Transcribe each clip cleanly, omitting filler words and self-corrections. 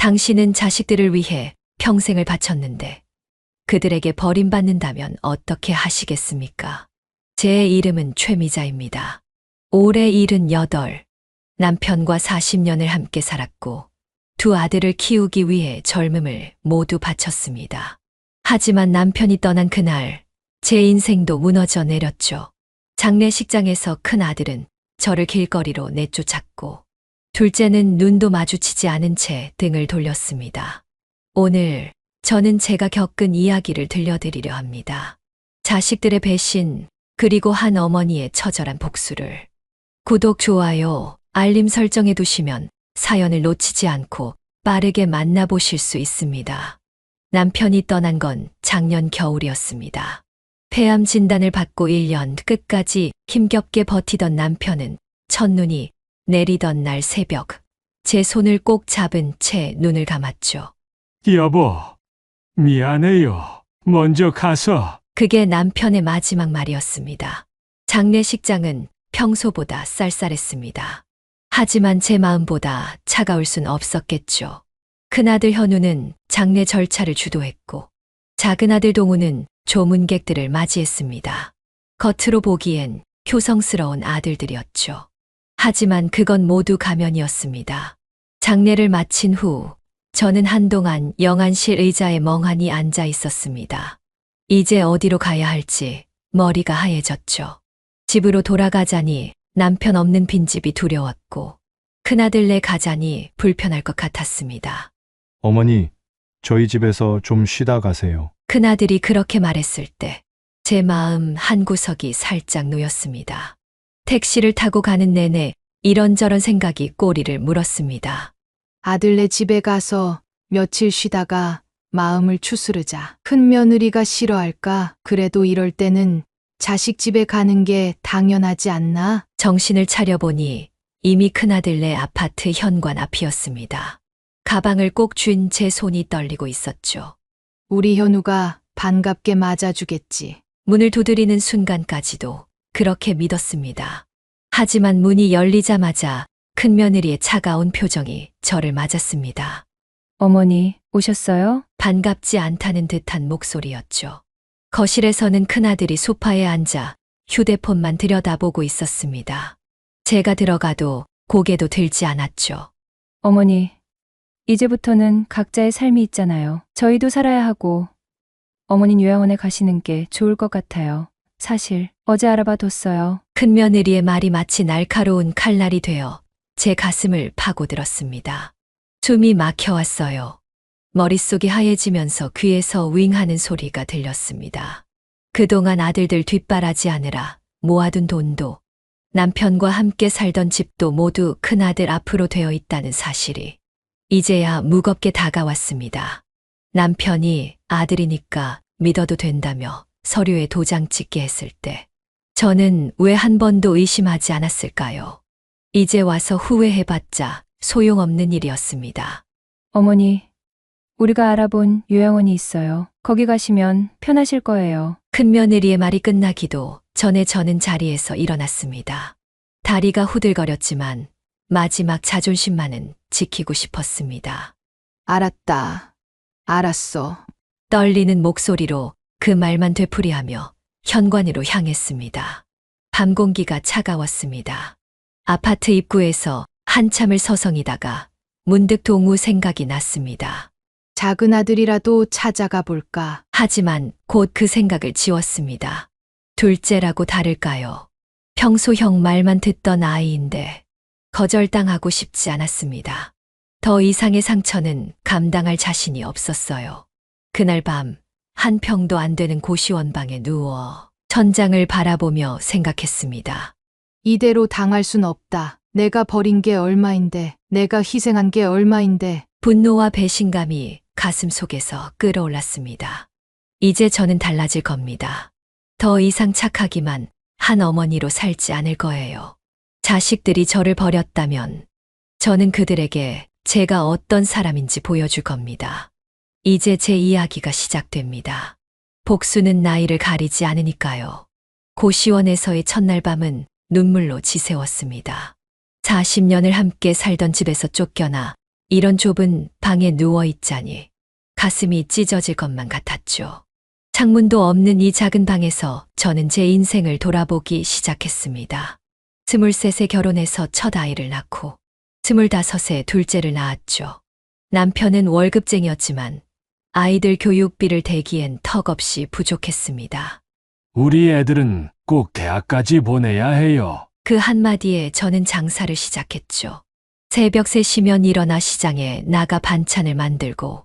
당신은 자식들을 위해 평생을 바쳤는데 그들에게 버림받는다면 어떻게 하시겠습니까? 제 이름은 최미자입니다. 올해 78, 남편과 40년을 함께 살았고 두 아들을 키우기 위해 젊음을 모두 바쳤습니다. 하지만 남편이 떠난 그날 제 인생도 무너져 내렸죠. 장례식장에서 큰 아들은 저를 길거리로 내쫓았고 둘째는 눈도 마주치지 않은 채 등을 돌렸습니다. 오늘 저는 제가 겪은 이야기를 들려드리려 합니다. 자식들의 배신, 그리고 한 어머니의 처절한 복수를. 구독, 좋아요, 알림 설정해 두시면 사연을 놓치지 않고 빠르게 만나보실 수 있습니다. 남편이 떠난 건 작년 겨울이었습니다. 폐암 진단을 받고 1년 끝까지 힘겹게 버티던 남편은 첫눈이 내리던 날 새벽, 제 손을 꼭 잡은 채 눈을 감았죠. 여보, 미안해요. 먼저 가서. 그게 남편의 마지막 말이었습니다. 장례식장은 평소보다 쌀쌀했습니다. 하지만 제 마음보다 차가울 순 없었겠죠. 큰아들 현우는 장례 절차를 주도했고 작은아들 동우는 조문객들을 맞이했습니다. 겉으로 보기엔 효성스러운 아들들이었죠. 하지만 그건 모두 가면이었습니다. 장례를 마친 후 저는 한동안 영안실 의자에 멍하니 앉아 있었습니다. 이제 어디로 가야 할지 머리가 하얘졌죠. 집으로 돌아가자니 남편 없는 빈집이 두려웠고 큰아들네 가자니 불편할 것 같았습니다. 어머니, 저희 집에서 좀 쉬다 가세요. 큰아들이 그렇게 말했을 때 제 마음 한구석이 살짝 놓였습니다. 택시를 타고 가는 내내 이런저런 생각이 꼬리를 물었습니다. 아들네 집에 가서 며칠 쉬다가 마음을 추스르자. 큰 며느리가 싫어할까? 그래도 이럴 때는 자식 집에 가는 게 당연하지 않나? 정신을 차려보니 이미 큰아들네 아파트 현관 앞이었습니다. 가방을 꼭 쥔 제 손이 떨리고 있었죠. 우리 현우가 반갑게 맞아주겠지. 문을 두드리는 순간까지도 그렇게 믿었습니다. 하지만 문이 열리자마자 큰며느리의 차가운 표정이 저를 맞았습니다. 어머니, 오셨어요? 반갑지 않다는 듯한 목소리였죠. 거실에서는 큰아들이 소파에 앉아 휴대폰만 들여다보고 있었습니다. 제가 들어가도 고개도 들지 않았죠. 어머니, 이제부터는 각자의 삶이 있잖아요. 저희도 살아야 하고, 어머닌 요양원에 가시는 게 좋을 것 같아요. 사실, 어제 알아봐 뒀어요. 큰며느리의 말이 마치 날카로운 칼날이 되어 제 가슴을 파고들었습니다. 숨이 막혀왔어요. 머릿속이 하얘지면서 귀에서 윙하는 소리가 들렸습니다. 그동안 아들들 뒷바라지하느라 모아둔 돈도 남편과 함께 살던 집도 모두 큰아들 앞으로 되어 있다는 사실이 이제야 무겁게 다가왔습니다. 남편이 아들이니까 믿어도 된다며 서류에 도장 찍게 했을 때 저는 왜 한 번도 의심하지 않았을까요? 이제 와서 후회해봤자 소용없는 일이었습니다. 어머니, 우리가 알아본 요양원이 있어요. 거기 가시면 편하실 거예요. 큰며느리의 말이 끝나기도 전에 저는 자리에서 일어났습니다. 다리가 후들거렸지만 마지막 자존심만은 지키고 싶었습니다. 알았다. 알았어. 떨리는 목소리로 그 말만 되풀이하며 현관으로 향했습니다. 밤 공기가 차가웠습니다. 아파트 입구에서 한참을 서성이다가 문득 동우 생각이 났습니다. 작은 아들이라도 찾아가 볼까? 하지만 곧 그 생각을 지웠습니다. 둘째라고 다를까요? 평소 형 말만 듣던 아이인데 거절당하고 싶지 않았습니다. 더 이상의 상처는 감당할 자신이 없었어요. 그날 밤 한 평도 안 되는 고시원방에 누워 천장을 바라보며 생각했습니다. 이대로 당할 순 없다. 내가 버린 게 얼마인데, 내가 희생한 게 얼마인데. 분노와 배신감이 가슴 속에서 끓어올랐습니다. 이제 저는 달라질 겁니다. 더 이상 착하기만 한 어머니로 살지 않을 거예요. 자식들이 저를 버렸다면 저는 그들에게 제가 어떤 사람인지 보여줄 겁니다. 이제 제 이야기가 시작됩니다. 복수는 나이를 가리지 않으니까요. 고시원에서의 첫날 밤은 눈물로 지새웠습니다. 40년을 함께 살던 집에서 쫓겨나 이런 좁은 방에 누워 있자니 가슴이 찢어질 것만 같았죠. 창문도 없는 이 작은 방에서 저는 제 인생을 돌아보기 시작했습니다. 23세 결혼해서 첫 아이를 낳고 25세 둘째를 낳았죠. 남편은 월급쟁이였지만 아이들 교육비를 대기엔 턱없이 부족했습니다. 우리 애들은 꼭 대학까지 보내야 해요. 그 한마디에 저는 장사를 시작했죠. 새벽 3시면 일어나 시장에 나가 반찬을 만들고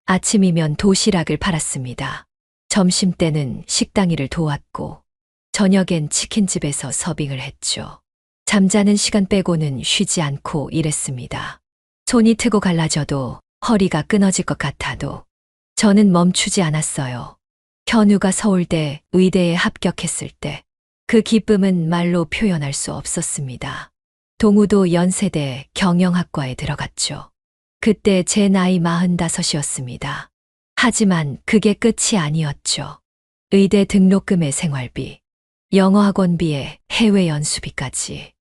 아침이면 도시락을 팔았습니다. 점심때는 식당 일을 도왔고 저녁엔 치킨집에서 서빙을 했죠. 잠자는 시간 빼고는 쉬지 않고 일했습니다. 손이 트고 갈라져도 허리가 끊어질 것 같아도 저는 멈추지 않았어요. 현우가 서울대 의대에 합격했을 때 그 기쁨은 말로 표현할 수 없었습니다. 동우도 연세대 경영학과에 들어갔죠. 그때 제 나이 45이었습니다. 하지만 그게 끝이 아니었죠. 의대 등록금에 생활비, 영어학원비에 해외 연수비까지.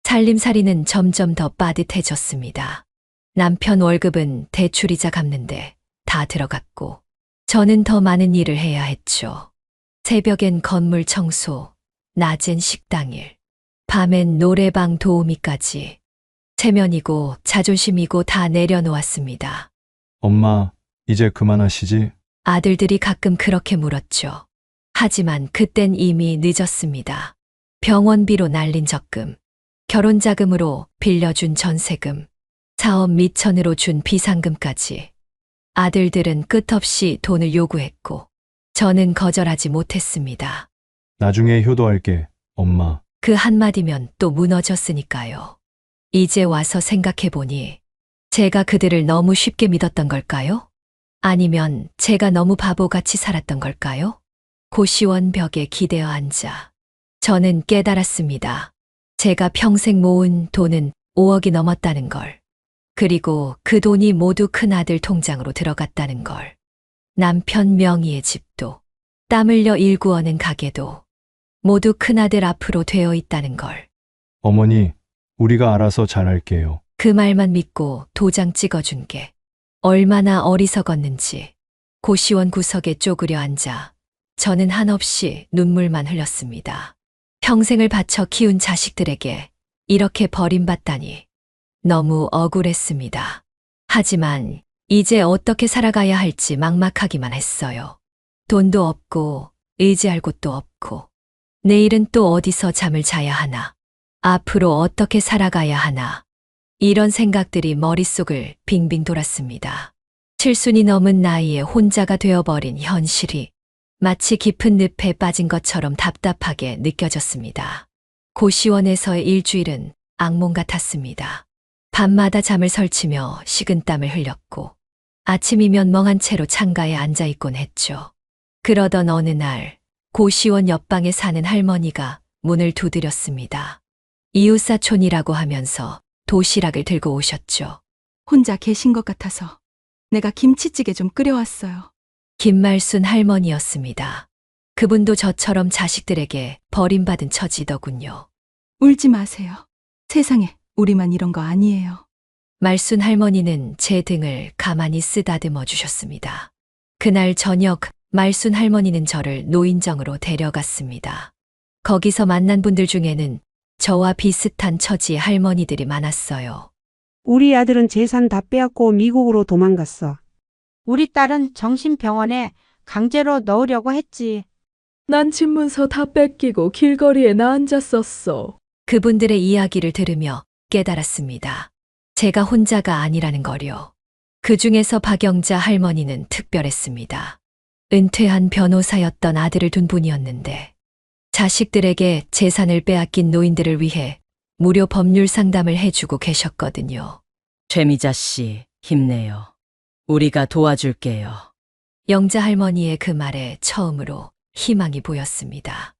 살림살이는 점점 더 빠듯해졌습니다. 남편 월급은 대출이자 갚는데 다 들어갔고 저는 더 많은 일을 해야 했죠. 새벽엔 건물 청소, 낮엔 식당일, 밤엔 노래방 도우미까지. 체면이고 자존심이고 다 내려놓았습니다. 엄마, 이제 그만하시지? 아들들이 가끔 그렇게 물었죠. 하지만 그땐 이미 늦었습니다. 병원비로 날린 적금, 결혼자금으로 빌려준 전세금, 사업 미천으로 준 비상금까지. 아들들은 끝없이 돈을 요구했고 저는 거절하지 못했습니다. 나중에 효도할게, 엄마. 그 한마디면 또 무너졌으니까요. 이제 와서 생각해보니 제가 그들을 너무 쉽게 믿었던 걸까요? 아니면 제가 너무 바보같이 살았던 걸까요? 고시원 벽에 기대어 앉아 저는 깨달았습니다. 제가 평생 모은 돈은 5억이 넘었다는 걸. 그리고 그 돈이 모두 큰아들 통장으로 들어갔다는 걸. 남편 명의의 집도, 땀 흘려 일구어낸 가게도 모두 큰아들 앞으로 되어 있다는 걸. 어머니, 우리가 알아서 잘할게요. 그 말만 믿고 도장 찍어준 게 얼마나 어리석었는지. 고시원 구석에 쪼그려 앉아 저는 한없이 눈물만 흘렸습니다. 평생을 바쳐 키운 자식들에게 이렇게 버림받다니 너무 억울했습니다. 하지만 이제 어떻게 살아가야 할지 막막하기만 했어요. 돈도 없고 의지할 곳도 없고 내일은 또 어디서 잠을 자야 하나? 앞으로 어떻게 살아가야 하나? 이런 생각들이 머릿속을 빙빙 돌았습니다. 칠순이 넘은 나이에 혼자가 되어버린 현실이 마치 깊은 늪에 빠진 것처럼 답답하게 느껴졌습니다. 고시원에서의 일주일은 악몽 같았습니다. 밤마다 잠을 설치며 식은땀을 흘렸고 아침이면 멍한 채로 창가에 앉아있곤 했죠. 그러던 어느 날 고시원 옆방에 사는 할머니가 문을 두드렸습니다. 이웃사촌이라고 하면서 도시락을 들고 오셨죠. 혼자 계신 것 같아서 내가 김치찌개 좀 끓여왔어요. 김말순 할머니였습니다. 그분도 저처럼 자식들에게 버림받은 처지더군요. 울지 마세요. 세상에 우리만 이런 거 아니에요. 말순 할머니는 제 등을 가만히 쓰다듬어 주셨습니다. 그날 저녁 말순 할머니는 저를 노인정으로 데려갔습니다. 거기서 만난 분들 중에는 저와 비슷한 처지의 할머니들이 많았어요. 우리 아들은 재산 다 빼앗고 미국으로 도망갔어. 우리 딸은 정신병원에 강제로 넣으려고 했지. 난 집문서 다 뺏기고 길거리에 나 앉았었어. 그분들의 이야기를 들으며 깨달았습니다. 제가 혼자가 아니라는 거요. 그 중에서 박영자 할머니는 특별했습니다. 은퇴한 변호사였던 아들을 둔 분이었는데 자식들에게 재산을 빼앗긴 노인들을 위해 무료 법률 상담을 해주고 계셨거든요. 최미자 씨, 힘내요. 우리가 도와줄게요. 영자 할머니의 그 말에 처음으로 희망이 보였습니다.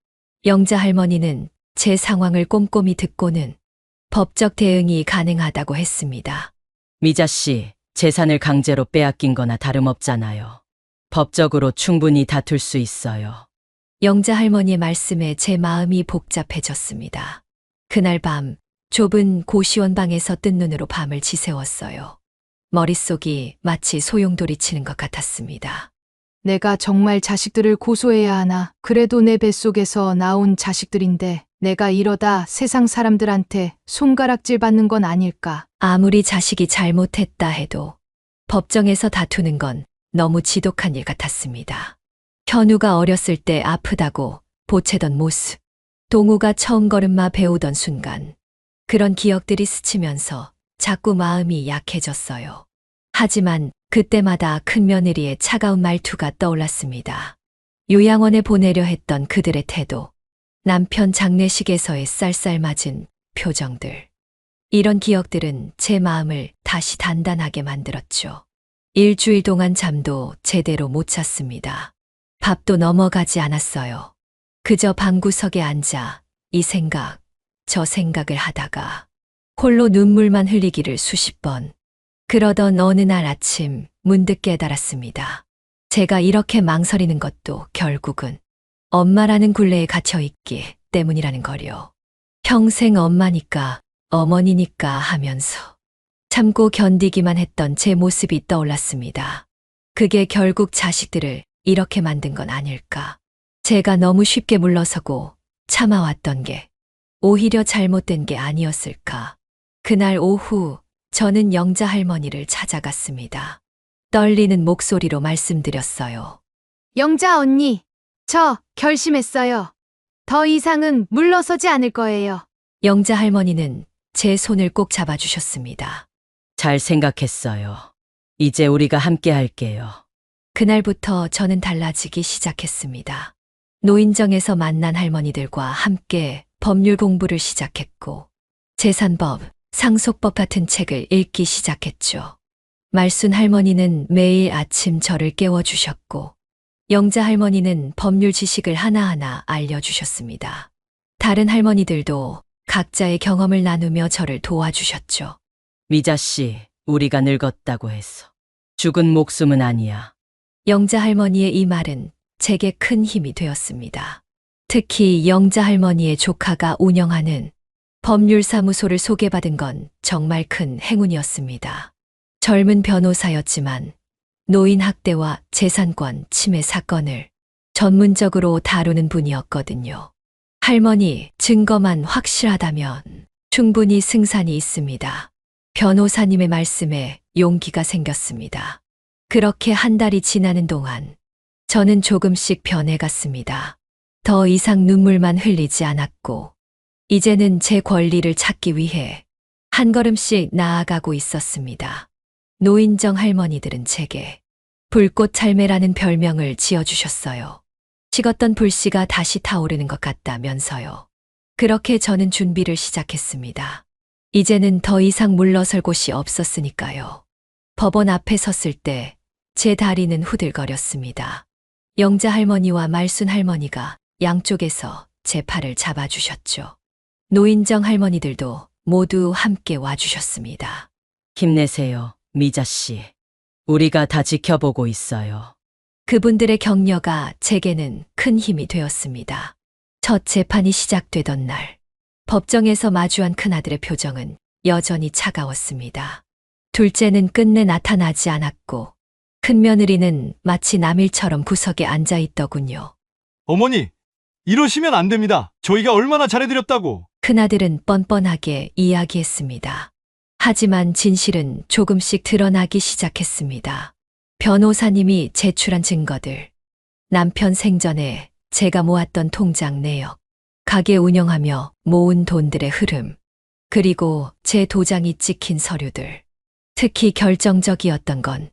영자 할머니는 제 상황을 꼼꼼히 듣고는 법적 대응이 가능하다고 했습니다. 미자 씨, 재산을 강제로 빼앗긴 거나 다름없잖아요. 법적으로 충분히 다툴 수 있어요. 영자 할머니의 말씀에 제 마음이 복잡해졌습니다. 그날 밤 좁은 고시원 방에서 뜬 눈으로 밤을 지새웠어요. 머릿속이 마치 소용돌이 치는 것 같았습니다. 내가 정말 자식들을 고소해야 하나? 그래도 내 뱃속에서 나온 자식들인데 내가 이러다 세상 사람들한테 손가락질 받는 건 아닐까? 아무리 자식이 잘못했다 해도 법정에서 다투는 건 너무 지독한 일 같았습니다. 현우가 어렸을 때 아프다고 보채던 모습, 동우가 처음 걸음마 배우던 순간, 그런 기억들이 스치면서 자꾸 마음이 약해졌어요. 하지만 그때마다 큰며느리의 차가운 말투가 떠올랐습니다. 요양원에 보내려 했던 그들의 태도, 남편 장례식에서의 쌀쌀맞은 표정들. 이런 기억들은 제 마음을 다시 단단하게 만들었죠. 일주일 동안 잠도 제대로 못 잤습니다. 밥도 넘어가지 않았어요. 그저 방구석에 앉아 이 생각, 저 생각을 하다가 홀로 눈물만 흘리기를 수십 번. 그러던 어느 날 아침 문득 깨달았습니다. 제가 이렇게 망설이는 것도 결국은 엄마라는 굴레에 갇혀 있기 때문이라는 거요. 평생 엄마니까, 어머니니까 하면서 참고 견디기만 했던 제 모습이 떠올랐습니다. 그게 결국 자식들을 이렇게 만든 건 아닐까. 제가 너무 쉽게 물러서고 참아왔던 게 오히려 잘못된 게 아니었을까. 그날 오후 저는 영자 할머니를 찾아갔습니다. 떨리는 목소리로 말씀드렸어요. 영자 언니, 저 결심했어요. 더 이상은 물러서지 않을 거예요. 영자 할머니는 제 손을 꼭 잡아주셨습니다. 잘 생각했어요. 이제 우리가 함께 할게요. 그날부터 저는 달라지기 시작했습니다. 노인정에서 만난 할머니들과 함께 법률 공부를 시작했고, 재산법, 상속법 같은 책을 읽기 시작했죠. 말순 할머니는 매일 아침 저를 깨워주셨고, 영자 할머니는 법률 지식을 하나하나 알려주셨습니다. 다른 할머니들도 각자의 경험을 나누며 저를 도와주셨죠. 미자 씨, 우리가 늙었다고 해서 죽은 목숨은 아니야. 영자 할머니의 이 말은 제게 큰 힘이 되었습니다. 특히 영자 할머니의 조카가 운영하는 법률사무소를 소개받은 건 정말 큰 행운이었습니다. 젊은 변호사였지만 노인 학대와 재산권 침해 사건을 전문적으로 다루는 분이었거든요. 할머니, 증거만 확실하다면 충분히 승산이 있습니다. 변호사님의 말씀에 용기가 생겼습니다. 그렇게 한 달이 지나는 동안 저는 조금씩 변해갔습니다. 더 이상 눈물만 흘리지 않았고, 이제는 제 권리를 찾기 위해 한 걸음씩 나아가고 있었습니다. 노인정 할머니들은 제게 불꽃 찰매라는 별명을 지어주셨어요. 식었던 불씨가 다시 타오르는 것 같다면서요. 그렇게 저는 준비를 시작했습니다. 이제는 더 이상 물러설 곳이 없었으니까요. 법원 앞에 섰을 때 제 다리는 후들거렸습니다. 영자 할머니와 말순 할머니가 양쪽에서 제 팔을 잡아주셨죠. 노인정 할머니들도 모두 함께 와주셨습니다. 힘내세요, 미자 씨. 우리가 다 지켜보고 있어요. 그분들의 격려가 제게는 큰 힘이 되었습니다. 첫 재판이 시작되던 날, 법정에서 마주한 큰아들의 표정은 여전히 차가웠습니다. 둘째는 끝내 나타나지 않았고, 큰며느리는 마치 남일처럼 구석에 앉아 있더군요. 어머니, 이러시면 안 됩니다. 저희가 얼마나 잘해드렸다고. 큰아들은 뻔뻔하게 이야기했습니다. 하지만 진실은 조금씩 드러나기 시작했습니다. 변호사님이 제출한 증거들, 남편 생전에 제가 모았던 통장 내역, 가게 운영하며 모은 돈들의 흐름, 그리고 제 도장이 찍힌 서류들. 특히 결정적이었던 건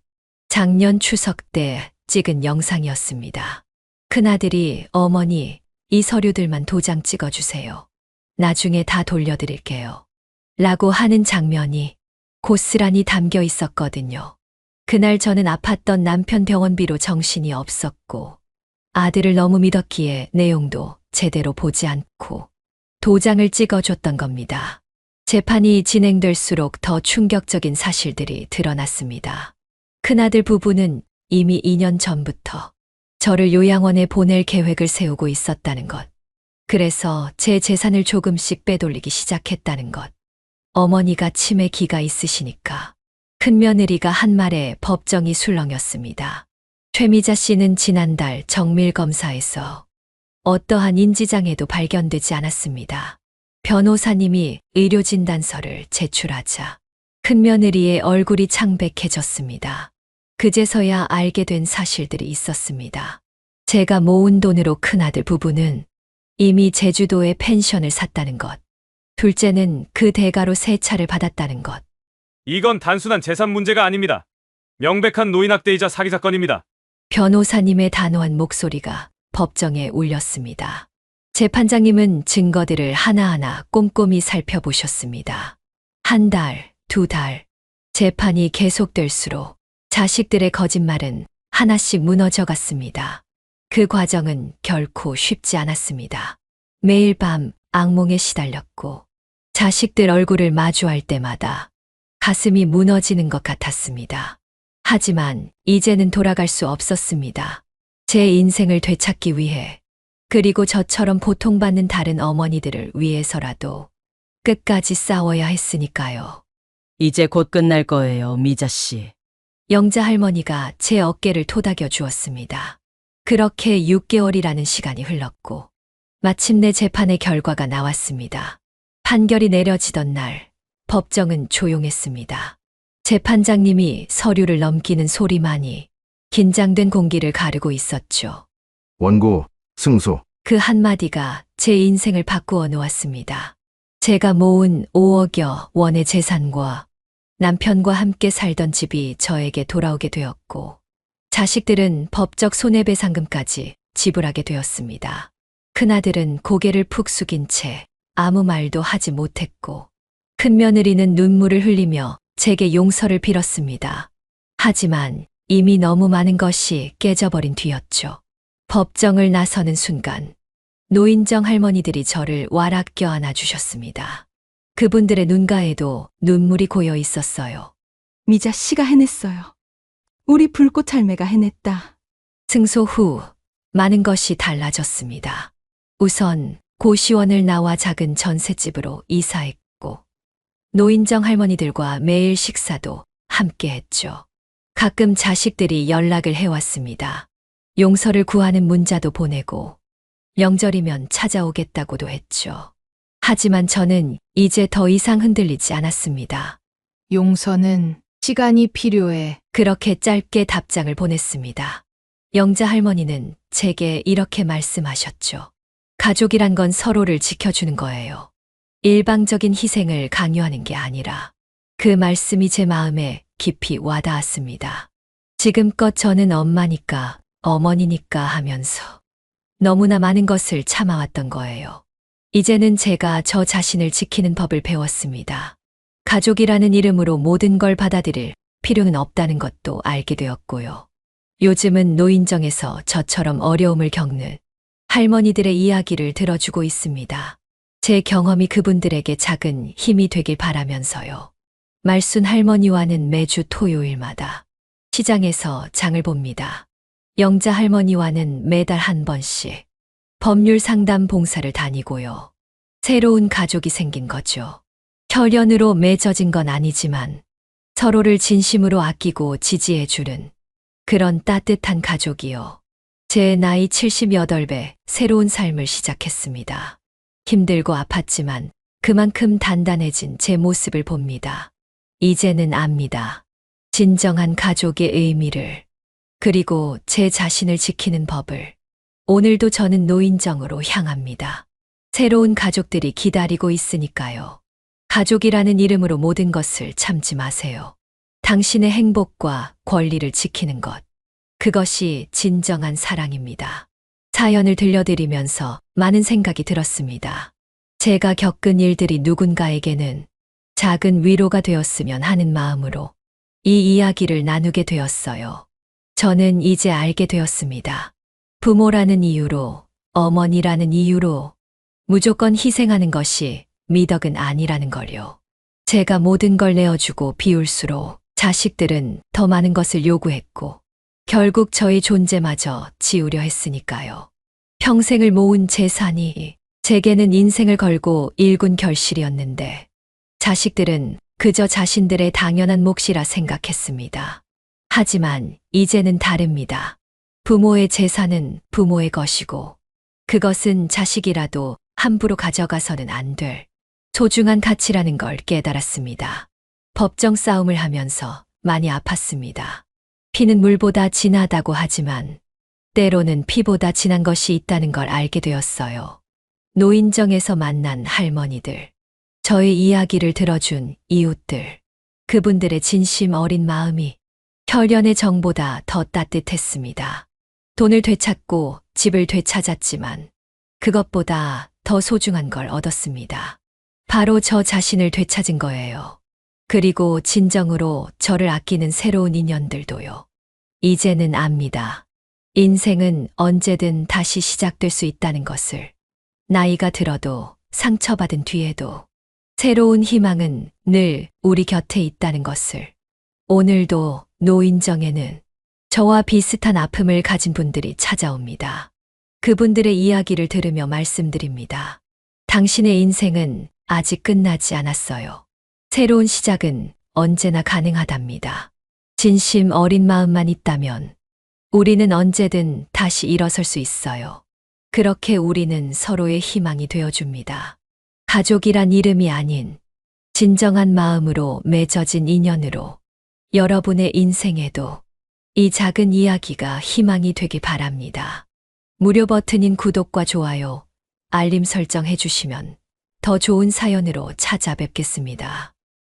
작년 추석 때 찍은 영상이었습니다. 큰아들이 어머니, 이 서류들만 도장 찍어주세요. 나중에 다 돌려드릴게요. 라고 하는 장면이 고스란히 담겨 있었거든요. 그날 저는 아팠던 남편 병원비로 정신이 없었고, 아들을 너무 믿었기에 내용도 제대로 보지 않고 도장을 찍어줬던 겁니다. 재판이 진행될수록 더 충격적인 사실들이 드러났습니다. 큰아들 부부는 이미 2년 전부터 저를 요양원에 보낼 계획을 세우고 있었다는 것. 그래서 제 재산을 조금씩 빼돌리기 시작했다는 것. 어머니가 치매 기가 있으시니까 큰며느리가 한 말에 법정이 술렁였습니다. 최미자 씨는 지난달 정밀 검사에서 어떠한 인지장애도 발견되지 않았습니다. 변호사님이 의료진단서를 제출하자 큰며느리의 얼굴이 창백해졌습니다. 그제서야 알게 된 사실들이 있었습니다. 제가 모은 돈으로 큰아들 부부는 이미 제주도에 펜션을 샀다는 것, 둘째는 그 대가로 새 차를 받았다는 것. 이건 단순한 재산 문제가 아닙니다. 명백한 노인학대이자 사기 사건입니다. 변호사님의 단호한 목소리가 법정에 울렸습니다. 재판장님은 증거들을 하나하나 꼼꼼히 살펴보셨습니다. 한 달, 두 달, 재판이 계속될수록 자식들의 거짓말은 하나씩 무너져 갔습니다. 그 과정은 결코 쉽지 않았습니다. 매일 밤 악몽에 시달렸고 자식들 얼굴을 마주할 때마다 가슴이 무너지는 것 같았습니다. 하지만 이제는 돌아갈 수 없었습니다. 제 인생을 되찾기 위해, 그리고 저처럼 고통받는 다른 어머니들을 위해서라도 끝까지 싸워야 했으니까요. 이제 곧 끝날 거예요, 미자 씨. 영자 할머니가 제 어깨를 토닥여 주었습니다. 그렇게 6개월이라는 시간이 흘렀고 마침내 재판의 결과가 나왔습니다. 판결이 내려지던 날 법정은 조용했습니다. 재판장님이 서류를 넘기는 소리만이 긴장된 공기를 가르고 있었죠. 원고, 승소. 그 한마디가 제 인생을 바꾸어 놓았습니다. 제가 모은 5억여 원의 재산과 남편과 함께 살던 집이 저에게 돌아오게 되었고 자식들은 법적 손해배상금까지 지불하게 되었습니다. 큰아들은 고개를 푹 숙인 채 아무 말도 하지 못했고 큰며느리는 눈물을 흘리며 제게 용서를 빌었습니다. 하지만 이미 너무 많은 것이 깨져버린 뒤였죠. 법정을 나서는 순간 노인정 할머니들이 저를 와락 껴안아 주셨습니다. 그분들의 눈가에도 눈물이 고여 있었어요. 미자 씨가 해냈어요. 우리 불꽃 할매가 해냈다. 승소 후 많은 것이 달라졌습니다. 우선 고시원을 나와 작은 전셋집으로 이사했고 노인정 할머니들과 매일 식사도 함께 했죠. 가끔 자식들이 연락을 해왔습니다. 용서를 구하는 문자도 보내고 명절이면 찾아오겠다고도 했죠. 하지만 저는 이제 더 이상 흔들리지 않았습니다. 용서는 시간이 필요해. 그렇게 짧게 답장을 보냈습니다. 영자 할머니는 제게 이렇게 말씀하셨죠. 가족이란 건 서로를 지켜주는 거예요. 일방적인 희생을 강요하는 게 아니라. 그 말씀이 제 마음에 깊이 와닿았습니다. 지금껏 저는 엄마니까, 어머니니까 하면서 너무나 많은 것을 참아왔던 거예요. 이제는 제가 저 자신을 지키는 법을 배웠습니다. 가족이라는 이름으로 모든 걸 받아들일 필요는 없다는 것도 알게 되었고요. 요즘은 노인정에서 저처럼 어려움을 겪는 할머니들의 이야기를 들어주고 있습니다. 제 경험이 그분들에게 작은 힘이 되길 바라면서요. 말순 할머니와는 매주 토요일마다 시장에서 장을 봅니다. 영자 할머니와는 매달 한 번씩 법률 상담 봉사를 다니고요. 새로운 가족이 생긴 거죠. 혈연으로 맺어진 건 아니지만 서로를 진심으로 아끼고 지지해주는 그런 따뜻한 가족이요. 제 나이 78배 새로운 삶을 시작했습니다. 힘들고 아팠지만 그만큼 단단해진 제 모습을 봅니다. 이제는 압니다. 진정한 가족의 의미를, 그리고 제 자신을 지키는 법을. 오늘도 저는 노인정으로 향합니다. 새로운 가족들이 기다리고 있으니까요. 가족이라는 이름으로 모든 것을 참지 마세요. 당신의 행복과 권리를 지키는 것. 그것이 진정한 사랑입니다. 사연을 들려드리면서 많은 생각이 들었습니다. 제가 겪은 일들이 누군가에게는 작은 위로가 되었으면 하는 마음으로 이 이야기를 나누게 되었어요. 저는 이제 알게 되었습니다. 부모라는 이유로, 어머니라는 이유로 무조건 희생하는 것이 미덕은 아니라는 걸요. 제가 모든 걸 내어주고 비울수록 자식들은 더 많은 것을 요구했고 결국 저의 존재마저 지우려 했으니까요. 평생을 모은 재산이 제게는 인생을 걸고 일군 결실이었는데 자식들은 그저 자신들의 당연한 몫이라 생각했습니다. 하지만 이제는 다릅니다. 부모의 재산은 부모의 것이고 그것은 자식이라도 함부로 가져가서는 안 될 소중한 가치라는 걸 깨달았습니다. 법정 싸움을 하면서 많이 아팠습니다. 피는 물보다 진하다고 하지만 때로는 피보다 진한 것이 있다는 걸 알게 되었어요. 노인정에서 만난 할머니들, 저의 이야기를 들어준 이웃들, 그분들의 진심 어린 마음이 혈연의 정보다 더 따뜻했습니다. 돈을 되찾고 집을 되찾았지만 그것보다 더 소중한 걸 얻었습니다. 바로 저 자신을 되찾은 거예요. 그리고 진정으로 저를 아끼는 새로운 인연들도요. 이제는 압니다. 인생은 언제든 다시 시작될 수 있다는 것을. 나이가 들어도 상처받은 뒤에도 새로운 희망은 늘 우리 곁에 있다는 것을. 오늘도 노인정에는 저와 비슷한 아픔을 가진 분들이 찾아옵니다. 그분들의 이야기를 들으며 말씀드립니다. 당신의 인생은 아직 끝나지 않았어요. 새로운 시작은 언제나 가능하답니다. 진심 어린 마음만 있다면 우리는 언제든 다시 일어설 수 있어요. 그렇게 우리는 서로의 희망이 되어줍니다. 가족이란 이름이 아닌 진정한 마음으로 맺어진 인연으로 여러분의 인생에도 이 작은 이야기가 희망이 되길 바랍니다. 무료 버튼인 구독과 좋아요, 알림 설정 해주시면 더 좋은 사연으로 찾아뵙겠습니다.